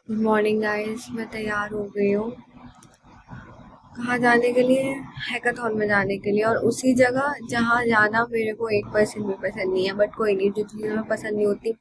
Good morning guys, मैं तैयार हो गई हूँ। कहाँ जाने के लिए? हैकाथॉन में जाने के लिए, और उसी जगह जहाँ जाना मेरे को 1% भी पसंद नहीं है। बट कोई नहीं, जो चीज़ हमें पसंद नहीं होती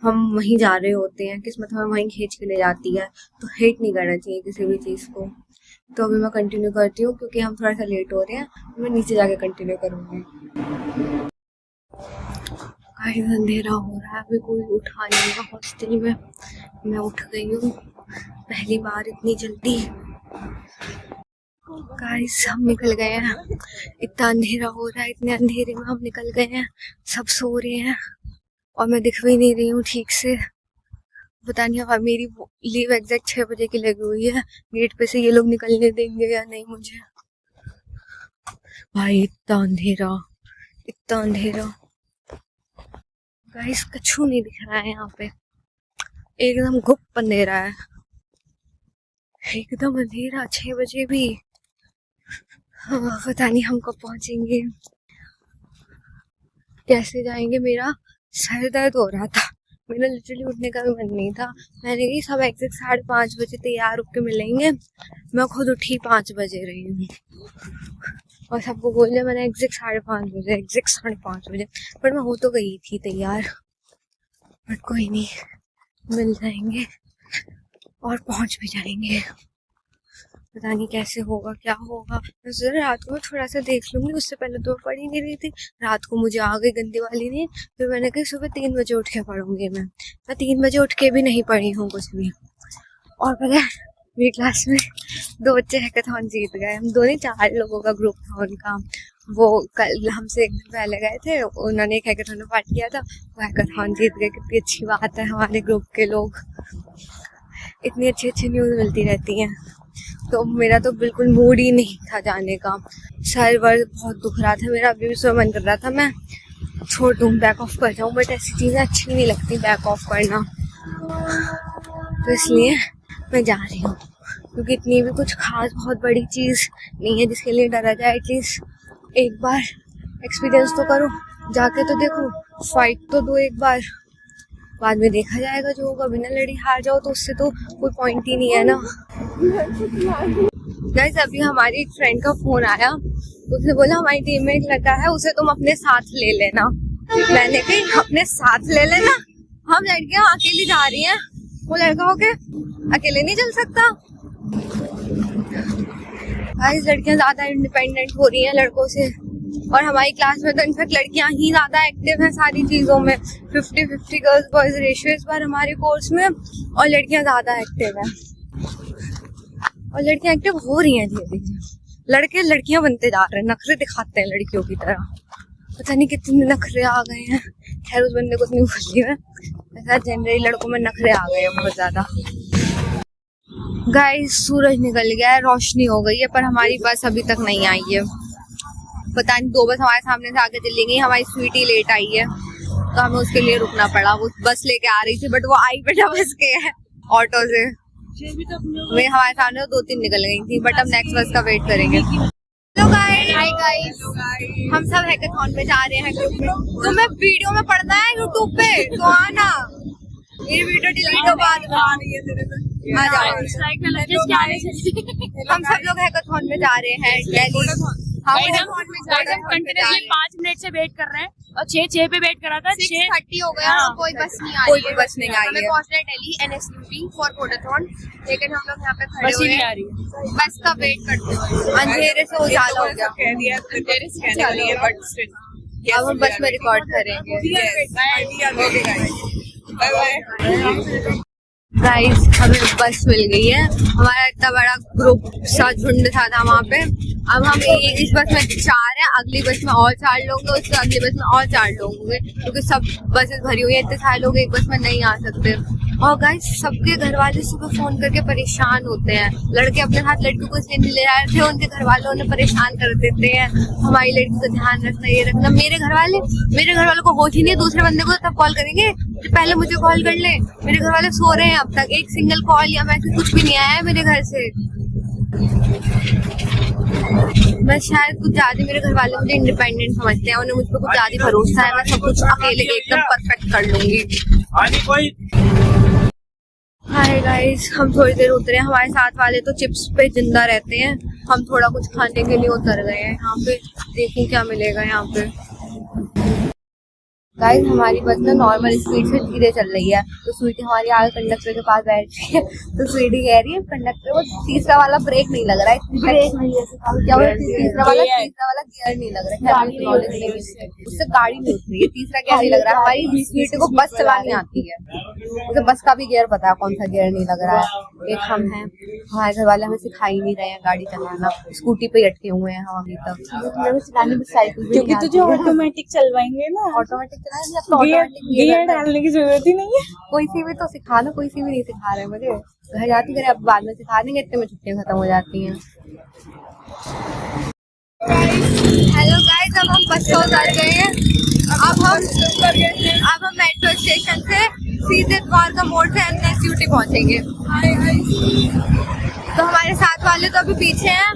हम वहीं जा रहे होते हैं, किस्मत हमें वहीं खींच के ले जाती है। तो हेट नहीं करना चाहिए किसी भी चीज़ को। तो अभी मैं कंटिन्यू करती हूँ क्योंकि हम थोड़ा सा लेट हो रहे हैं। मैं नीचे जाके कंटिन्यू करूँगी। गाइस अंधेरा हो रहा है, अभी कोई उठा नहीं है हॉस्टल में। मैं उठ गई हूँ पहली बार इतनी जल्दी। गाइस हम निकल गए हैं, इतना अंधेरा हो रहा है, इतने अंधेरे में हम निकल गए हैं। सब सो रहे हैं और मैं दिख भी नहीं रही हूँ ठीक से। पता नहीं अब मेरी लीव एग्जैक्ट 6 बजे की लगी हुई है। गेट पे से ये लोग निकलने देंगे या नहीं मुझे। भाई इतना अंधेरा, इतना अंधेरा। गाइस कछु नहीं दिख रहा है यहाँ पे, एकदम गुप्त अंधेरा है, एकदम अंधेरा। 6 बजे भी। हाँ, पता नहीं हम कब पहुंचेंगे, कैसे जाएंगे। मेरा सर दर्द हो रहा था, मेरा लिटरली उठने का भी मन नहीं था। मैंने कही सब एग्जैक्ट 5:30 बजे तैयार होके मिलेंगे। मैं खुद उठी 5 बजे रही हूँ और सबको बोल दिया मैंने एग्जैक्ट 5:30 बजे, एग्जैक्ट 5:30 बजे। पर मैं हो तो गई थी तैयार। बट कोई नहीं, मिल जाएंगे और पहुंच भी जाएंगे। पता नहीं कैसे होगा, क्या होगा। मैं सोचा रात को मैं थोड़ा सा देख लूंगी, उससे पहले तो पढ़ ही नहीं रही थी। रात को मुझे आ गई गंदी वाली नींद, फिर मैंने कहा सुबह 3 बजे उठ के पढ़ूंगी। मैं 3 बजे उठ के भी नहीं पढ़ी हूँ कुछ भी। और पता है मेरी क्लास में 2 बच्चे हैकाथॉन जीत गए। हम 2 नहीं 4 लोगों का ग्रुप था उनका। वो कल हमसे एक दिन पहले गए थे, उन्होंने एक हैकाथॉन में पार्ट किया था, वो हैकाथॉन जीत गए। कितनी अच्छी बात है, हमारे ग्रुप के लोग। इतनी अच्छी अच्छी न्यूज़ मिलती रहती हैं। तो मेरा तो बिल्कुल मूड ही नहीं था जाने का। सर वर बहुत दुख रहा था मेरा, अभी भी सो मन कर रहा था मैं छोड़ दूँ, बैक ऑफ कर जाऊँ। बट ऐसी चीज़ें अच्छी नहीं लगती बैक ऑफ करना, तो इसलिए मैं जा रही हूँ। क्योंकि इतनी भी कुछ खास बहुत बड़ी चीज़ नहीं है जिसके लिए डरा जाए। एटलीस्ट एक बार एक्सपीरियंस तो करो, जाके तो देखो, फाइट तो दो एक बार, बाद में देखा जाएगा जो होगा। बिना लड़ी हार जाओ तो उससे तो कोई पॉइंट ही नहीं है ना। गाइस अभी हमारी एक फ्रेंड का फोन आया, उसने बोला हमारी टीम में एक लड़का है, उसे तुम अपने साथ ले लेना। मैंने कहा अपने साथ ले लेना? हम लड़कियां अकेली जा रही हैं, वो लड़का होके अकेले नहीं चल सकता। गाइस लड़कियां ज्यादा इंडिपेंडेंट हो रही हैं लड़कों से, और हमारी क्लास में तो इनफैक्ट लड़कियां ही ज्यादा एक्टिव हैं सारी चीजों में। 50-50 गर्ल्स बॉयज रेशियो इस बार हमारे कोर्स में, और लड़कियां ज्यादा एक्टिव हैं, और लड़कियां एक्टिव हो रही हैं धीरे धीरे। लड़के लड़कियां बनते जा रहे हैं, नखरे दिखाते हैं लड़कियों की तरह। पता नहीं कितने नखरे आ गए हैं। खैर उस बंदे को नहीं बोली है, ऐसा जनरली लड़कों में नखरे आ गए हैं बहुत ज्यादा। गाइस सूरज निकल गया है, रोशनी हो गई है, पर हमारी बस अभी तक नहीं आई है। पता नहीं 2 बस हमारे सामने से आगे चली गई। हमारी स्वीटी लेट आई है तो हमें उसके लिए रुकना पड़ा। वो बस लेके आ रही थी बट वो आई बेटा बस के है ऑटो से। वे हमारे सामने 2-3 निकल गई थी, बट अब नेक्स्ट बस का वेट करेंगे। हेलो गाइस, हाय गाइस, हम सब हैकाथॉन में जा रहे हैं ग्रुप में। तुम्हें वीडियो में पढ़ना है यूट्यूब पे तो आना, ये वीडियो डिलीट हो बाद आ जाओ। हम सब लोग हैकाथॉन में जा रहे हैं दिल्ली। कंटिन्यूसली 5 मिनट से वेट कर रहे हैं और 6 पे वेट करा था। 6:30 हो गया, कोई बस नहीं आई, कोई बस नहीं आई है। हमें पहुंचना है दिल्ली NSUT फॉर कोडाथॉन, लेकिन हम लोग यहाँ पे खड़े हुए हैं बस का वेट करते हुए। अंधेरे से उजाला हो गया, अंधेरे से उजाला है, बट स्टिल अब हम बस में रिकॉर्ड करेंगे। गाइस हमें बस मिल गई है, हमारा इतना बड़ा ग्रुप सा झुंड था वहाँ पे। अब हम इस बस में 4 हैं, अगली बस में और 4 लोग होंगे, उससे अगली बस में और 4 लोग होंगे, क्योंकि सब बसेस भरी हुई है। इतने सारे लोग एक बस में नहीं आ सकते। और गाइस सबके घर वाले सुबह फोन करके परेशान होते हैं। लड़के अपने साथ लड़कियों को इसलिए नहीं ले आए थे, उनके घर वालों ने परेशान कर देते हैं, हमारी लड़की का ध्यान रखना, ये रखना। मेरे घर वालों को होश ही नहीं, दूसरे बंदे को तब कॉल करेंगे तो पहले मुझे कॉल कर ले। मेरे घर वाले सो रहे हैं, अब तक एक सिंगल कॉल या मैसेज कुछ भी नहीं आया है मेरे घर से। मैं शायद कुछ ज्यादा, मेरे घर वाले मुझे इंडिपेंडेंट समझते हैं, उन्हें मुझ पर कुछ ज्यादा भरोसा है। मैं सब कुछ अकेले एकदम परफेक्ट कर लूंगी। हाय हाय गाइस, हम थोड़ी देर उतरे। हमारे साथ वाले तो चिप्स पे जिंदा रहते हैं। हम थोड़ा कुछ खाने के लिए उतर गए हैं यहाँ पे। देखिए क्या मिलेगा यहाँ पे। गाइस हमारी बस ना नॉर्मल स्पीड से धीरे चल रही है, तो स्वीटी हमारी आगे कंडक्टर के पास बैठ रही है। तो स्वीटी कह रही है कंडक्टर वो तीसरा वाला ब्रेक नहीं लग रहा है, ब्रेक नहीं है क्या बोला, तीसरा वाला गियर नहीं लग रहा है, नॉलेज नहीं है उससे, गाड़ी नहीं उठ रही है, तीसरा गियर नहीं लग रहा है। हमारी स्वीटी को बस चलानी आती है, उसे बस का भी गियर पता है कौन सा गियर नहीं लग रहा है। एक हम हैं, हमारे घर वाले हमें सिखा ही नहीं रहे हैं गाड़ी चलाना, स्कूटी पे अटके हुए हैं हम अभी तक। साइकिल क्योंकि तुझे ऑटोमेटिक चलवाएंगे ना, ऑटोमेटिक गियर डालने की जरूरत ही नहीं है। कोई सी भी तो सिखा दो, कोई सी भी नहीं सिखा रहे मुझे। घर जाती करे अब बाद में सिखा देंगे, इतने में छुट्टियां खत्म हो जाती हैं। हेलो गाइस, अब हम बस से उतर गए हैं। अब हम मेट्रो स्टेशन से सीधे द्वारका मोड़ से एनएसयूटी पहुंचेंगे। तो हमारे साथ वाले तो अभी पीछे हैं,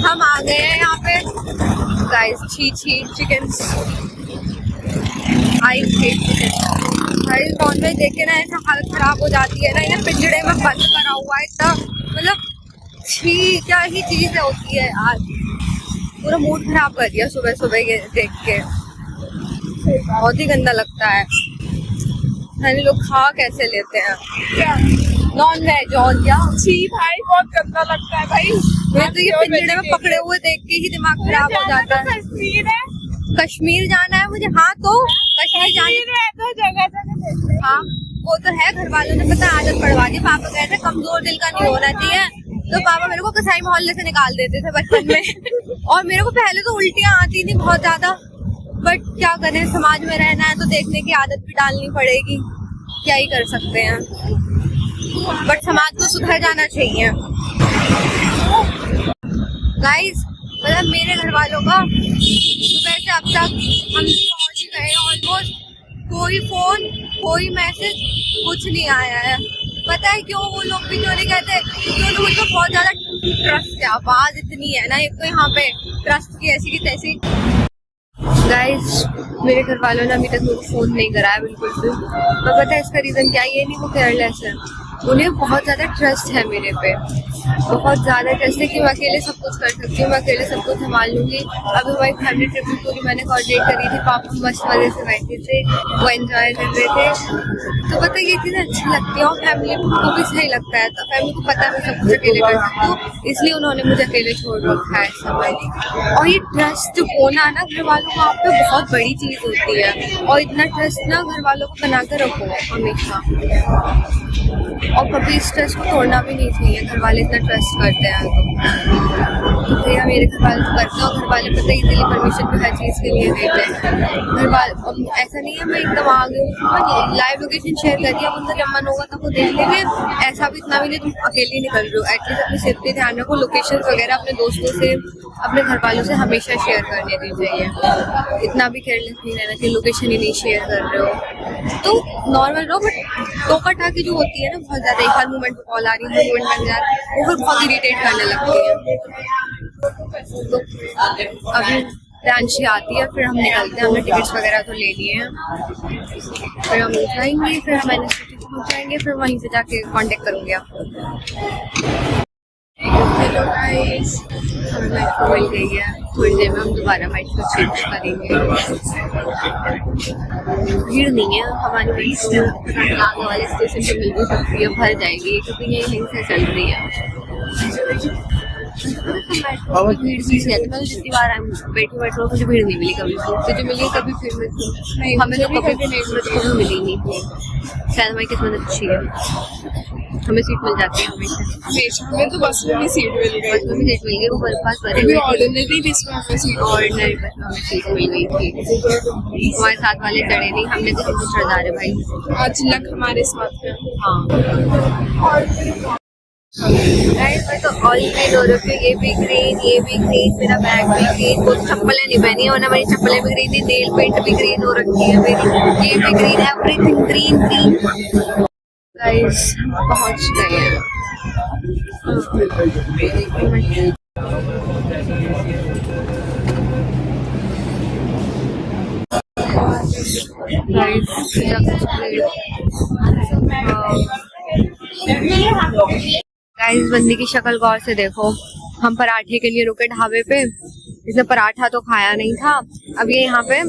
हम आ गए हैं यहाँ पे। गाइस छी चिकन नॉन वेज देख के ना ऐसा हालत खराब हो जाती है ना, इन्हें पिंजड़े में बंद करा हुआ है इतना, मतलब छी क्या ही चीज होती है यार। पूरा मूड खराब कर दिया सुबह सुबह के देख के, बहुत ही गंदा लगता है। यानी लोग खा कैसे लेते हैं क्या नॉन वेज, और क्या छी भाई, बहुत गंदा लगता है भाई। मैं तो ये पिंजड़े में पकड़े हुए देख के ही दिमाग खराब हो जाता है। कश्मीर जाना है मुझे, हाँ तो कश्मीर जाने तो जगह हाँ वो तो है, घर वालों ने पता आदत पड़वा दी। पापा कहते कमजोर दिल का नहीं होना चाहिए, तो पापा मेरे को कसाई मोहल्ले से निकाल देते थे बचपन में। और मेरे को पहले तो उल्टियाँ आती थी बहुत ज्यादा, बट क्या करें, समाज में रहना है तो देखने की आदत भी डालनी पड़ेगी, क्या ही कर सकते हैं। बट समाज को सुधर जाना चाहिए। गाइस मतलब मेरे घर वालों का सुबह से अब तक हम पहुंच ही गए ऑलमोस्ट, कोई फोन कोई मैसेज कुछ नहीं आया है। पता है क्यों? वो लोग भी क्यों नहीं कहते, क्योंकि उन लोगों को बहुत ज्यादा ट्रस्ट है, आवाज इतनी है ना, एक तो यहाँ पे ट्रस्ट की ऐसी की तैसी। गाइस मेरे घर वालों ने अभी तक मुझे फोन नहीं कराया बिल्कुल भी, और पता है इसका रीजन क्या? ये नहीं वो केयरलेस है, उन्हें बहुत ज्यादा ट्रस्ट है मेरे पे, बहुत ज्यादा ट्रस्ट है कि मैं अकेले सब कुछ कर सकती हूँ, मैं अकेले सब कुछ संभाल लूंगी। अभी हमारी फैमिली ट्रिप भी पूरी मैंने कोऑर्डिनेट करी थी, पापा मस्त मजे से बैठे थे, वो एंजॉय कर रहे थे। तो पता है ये चीज़ें अच्छी लगती है और फैमिली को भी सही लगता है, तो फैमिली को पता है मैं सब कुछ अकेले कर सकती हूँ, इसलिए उन्होंने मुझे अकेले छोड़ रखा है समय। और ये ट्रस्ट होना ना घर वालों को आप पे बहुत बड़ी चीज़ होती है, और इतना ट्रस्ट ना घर वालों को बना कर रखो हमेशा, और कभी इस ट्रस्ट को तोड़ना भी नहीं चाहिए। घर वाले इतना ट्रस्ट करते हैं तो भैया मेरे घर वाले तो करते हैं, और घर वाले पता है इजीली परमिशन भी हर चीज़ के लिए देते हैं। घर वाले ऐसा नहीं है मैं एकदम आ गई, लाइव लोकेशन शेयर कर दिया, उनका जब मन होगा तब वो देख लेंगे, ऐसा भी इतना भी नहीं तुम अकेले निकल रहे हो। एटलीस्ट अपनी सेफ्टी ध्यान रखो, लोकेशन वगैरह अपने दोस्तों से अपने घर वालों से हमेशा शेयर करने दी चाहिए, इतना भी केयरलेस नहीं रहना चाहिए, लोकेशन ही नहीं शेयर कर रहे हो तो नॉर्मल रहो। बट टोका टाकी जो होती है ना बहुत ज़्यादा, हर मोमेंट पर कॉल आ रही है, हर मोमेंट लग जा रहा है, वो फिर बहुत इरिटेट करने लगती है। तो अभी रांची आती है, फिर हम निकलते हैं, हमने टिकट्स वगैरह तो ले लिए हैं, फिर हम जाएंगे, फिर हम एनएसयूटी पहुँचाएंगे, फिर वहीं से जाके कांटेक्ट करूँगी आपको। हेलो गाइस, हमें मेट्रो मिल गई है, थोड़ी देर में हम दोबारा मेट्रो चेंज करेंगे। भीड़ नहीं है, हमारी मेट्रो आगे वाले स्टेशन पे मिल भी सकती है, भर जाएगी क्योंकि ये यहीं से चल रही है। मेट्रो में भीड़ भी नहीं, मैं जितनी बार बैठी मेट्रो मुझे भीड़ नहीं मिली कभी, तुझे मिली कभी भीड़ में? हमें तो कभी भी मेट्रो मिली नहीं थी, शायद हमारी किस्मत अच्छी है, हमें सीट मिल जाती है हमेशा। हमें तो बस में भी सीट मिल गई, बस में भी सीट मिल गई, वो मेरे पास भरी ऑर्डिनरी बस में हमें सीट, ऑर्डिनरी बस में हमें सीट मिल गई थी। हमारे साथ वाले चढ़े नहीं, हमने तो हम चढ़ जा रहे भाई, आज लक हमारे साथ है। हाँ गाइस मैं तो ऑल ग्रीन हो रखी हूँ, ये भी ग्रीन, मेरा बैग भी ग्रीन, वो चप्पलें नहीं पहनी है, वरना मेरी चप्पलें भी ग्रीन थी, नेल पेंट भी ग्रीन हो रखी है मेरी, ये भी ग्रीन, एवरीथिंग ग्रीन। गाइस पहुंच गए हैं, गाइस बंदी की शक्ल गौर से देखो। हम पराठे के लिए रुके ढाबे पे, इसने पराठा तो खाया नहीं था। अब ये यहाँ पे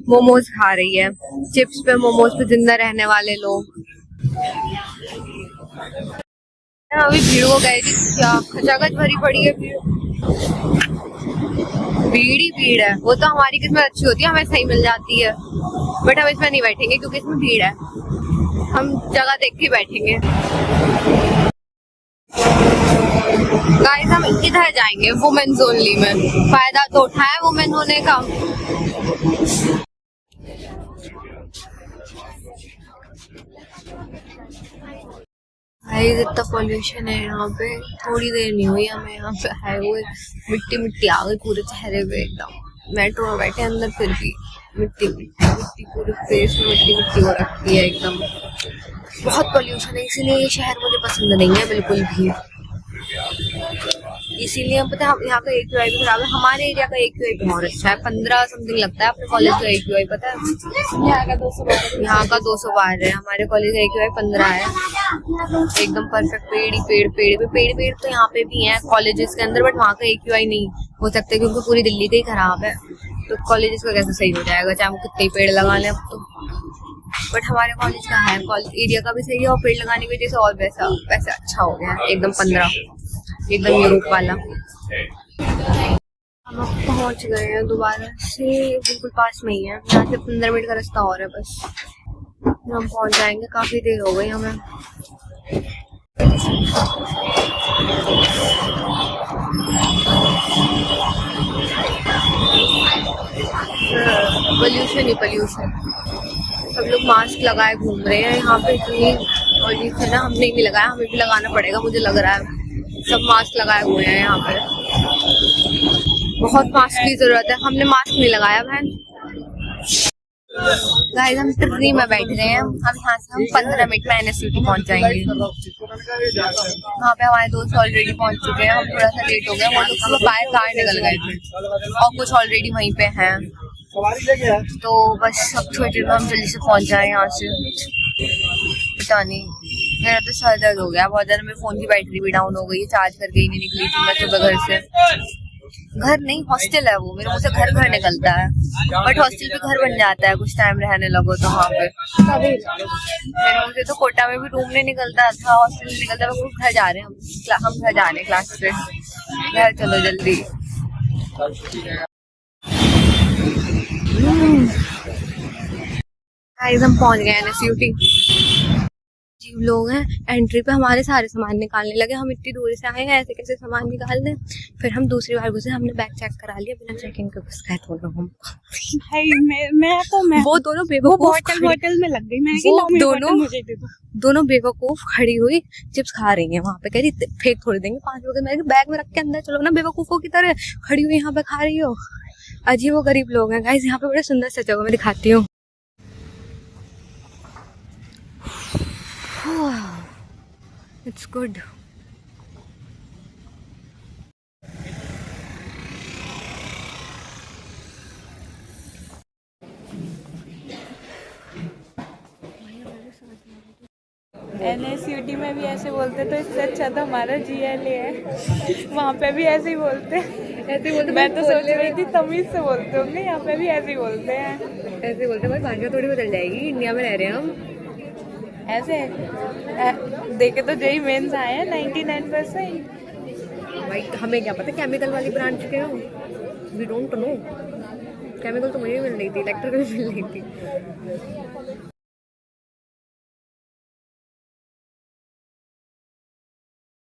मोमोज खा रही है, चिप्स पे मोमोज पे जिंदा रहने वाले लोग। अभी भीड़ हो गई थी, क्या खचाखच भरी पड़ी है भीड़। भीड़ ही भीड़ है। वो तो हमारी किस्मत अच्छी होती है, हमें सही मिल जाती है, बट हम इसमें नहीं बैठेंगे क्योंकि इसमें भीड़ है। हम जगह देख के बैठेंगे। गाइस हम इधर जाएंगे वुमेन्स ओनली में, फायदा तो उठाया वुमेन होने का। गाइस इतना पॉल्यूशन है यहाँ पे, थोड़ी देर नहीं हुई हमें यहाँ पे आए हुए, मिट्टी मिट्टी आ गई पूरे चेहरे पे एकदम। मेट्रो में बैठे अंदर फिर भी मिट्टी मिट्टी मिट्टी, पूरे फेस में मिट्टी मिट्टी हो रखी है एकदम। बहुत पॉल्यूशन है, इसीलिए ये शहर मुझे पसंद नहीं है बिल्कुल भी। इसीलिए हम पता है यहाँ का AQI भी खराब है। हमारे एरिया का AQI बहुत अच्छा है, 15 समथिंग लगता है। अपने कॉलेज का AQI पता है? यहाँ का 212 है। हमारे कॉलेज का AQI 15 है, एकदम परफेक्ट। पेड़ ही पेड़, पेड़ तो यहाँ पे भी हैं कॉलेजेस के अंदर, बट वहाँ का AQI नहीं हो सकता क्योंकि पूरी दिल्ली का ही खराब है। तो कॉलेजेस का कैसे सही हो जाएगा, चाहे वो कितने पेड़ लगा लें अब तो। बट हमारे कॉलेज का है, कॉलेज एरिया का भी सही है, और पेड़ लगाने की वजह से और वैसा अच्छा हो गया एकदम। 15 एकदम यूरोप वाला। हम अब पहुंच गए हैं दोबारा से, बिल्कुल पास में ही है, यहाँ से 15 मिनट का रास्ता और है बस, हम पहुंच जाएंगे। काफी देर हो गई हमें। पोल्यूशन ही पोल्यूशन, सब लोग मास्क लगाए घूम रहे हैं यहाँ पे। इतनी पॉल्यूशन है ना, हमने भी लगाया, हमें भी लगाना पड़ेगा मुझे लग रहा है। सब मास्क लगाए हुए हैं यहाँ पे, बहुत मास्क की जरूरत है। हमने मास्क नहीं लगाया बहन। गाइस हम ट्रेन में बैठ गए हैं, अब यहाँ से हम 15 मिनट में NSUT पहुँच जाएंगे। वहाँ पे हमारे दोस्त ऑलरेडी पहुँच चुके हैं, हम थोड़ा सा लेट हो गए। वो लोग सुबह बाहर कार निकल गए थे और कुछ ऑलरेडी वहीं पे हैं, तो बस अब थोड़ी देर में हम जल्दी से पहुँच जाए यहाँ से। पता नहीं, मेरा तो सर दर्द हो गया बहुत ज़्यादा। मेरे फ़ोन की बैटरी भी डाउन हो गई, चार्ज करके ही नहीं निकली थी मैं सुबह घर से। घर नहीं, हॉस्टल है वो, मेरे मुँह से घर निकलता है, बट हॉस्टल भी घर बन जाता है कुछ टाइम रहने लगो तो वहाँ पे। मेरे मुँह से तो कोटा में भी रूम नहीं निकलता था, हॉस्टल नहीं निकलता। हम घर जा रहे हैं, हम घर जा रहे हैं क्लास से। घर चलो जल्दी। हम पहुँच गए NSUT। अजीब लोग हैं, एंट्री पे हमारे सारे सामान निकालने लगे। हम इतनी दूर से आए हैं, ऐसे कैसे सामान निकाल दें। फिर हम दूसरी बार घुसे, हमने बैग चेक करा लिया, बिना चेकिंग के घुस गए दोनों हम। भाई मैं वो दोनों बेवकूफ बोतल में लग गई। मैं दोनों बेवकूफ खड़ी हुई चिप्स खा रही हैं वहाँ पे, कह रही फेंक थोड़ी देंगे 5 रुपए। मैं बैग में रख के अंदर चलो ना, बेवकूफों की तरह खड़ी हुई यहाँ पे खा रही हो। अजीब वो गरीब लोग हैं। गाइस यहाँ पे बड़े सुंदर से जगह मैं दिखाती हूँ। It's good. NSUT में भी ऐसे बोलते तो इससे अच्छा तो हमारा GLA है, वहाँ पे भी ऐसे ही बोलते हैं। मैं तो सोच रही थी तमीज से बोलते होंगे, यहाँ पे भी ऐसे ही बोलते हैं। ऐसे बोलते हैं, भाषा थोड़ी बदल जाएगी, इंडिया में रह रहे हैं हम। ऐसे देखे तो जेई मेंस आए हैं 99%। भाई हमें क्या पता केमिकल वाली ब्रांच के हो, वी डोंट नो। केमिकल तो मुझे भी मिल रही थी, इलेक्ट्रिकल भी मिल रही थी।